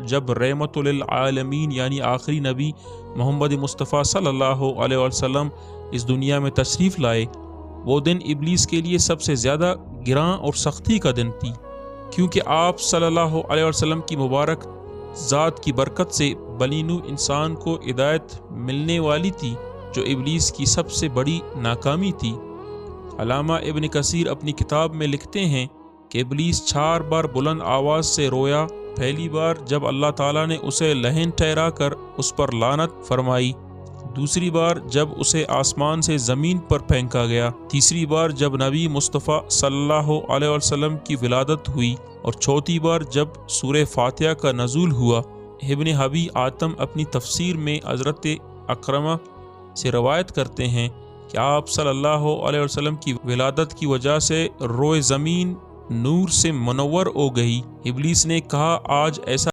جب رحمت للعالمین یعنی آخری نبی محمد مصطفیٰ صلی اللہ علیہ وسلم اس دنیا میں تشریف لائے، وہ دن ابلیس کے لیے سب سے زیادہ گراں اور سختی کا دن تھی، کیونکہ آپ صلی اللہ علیہ وسلم کی مبارک ذات کی برکت سے بنی نوع انسان کو ہدایت ملنے والی تھی، جو ابلیس کی سب سے بڑی ناکامی تھی۔ علامہ ابن کثیر اپنی کتاب میں لکھتے ہیں کہ ابلیس 4 بار بلند آواز سے رویا۔ پہلی بار جب اللہ تعالیٰ نے اسے لہن ٹھہرا کر اس پر لعنت فرمائی، دوسری بار جب اسے آسمان سے زمین پر پھینکا گیا، تیسری بار جب نبی مصطفیٰ صلی اللہ علیہ وسلم کی ولادت ہوئی، اور چوتھی بار جب سورہ فاتحہ کا نزول ہوا۔ ابن ابی عاصم اپنی تفسیر میں حضرت اکرمہ سے روایت کرتے ہیں کہ آپ صلی اللہ علیہ وسلم کی ولادت کی وجہ سے روئے زمین نور سے منور ہو گئی۔ ابلیس نے کہا، آج ایسا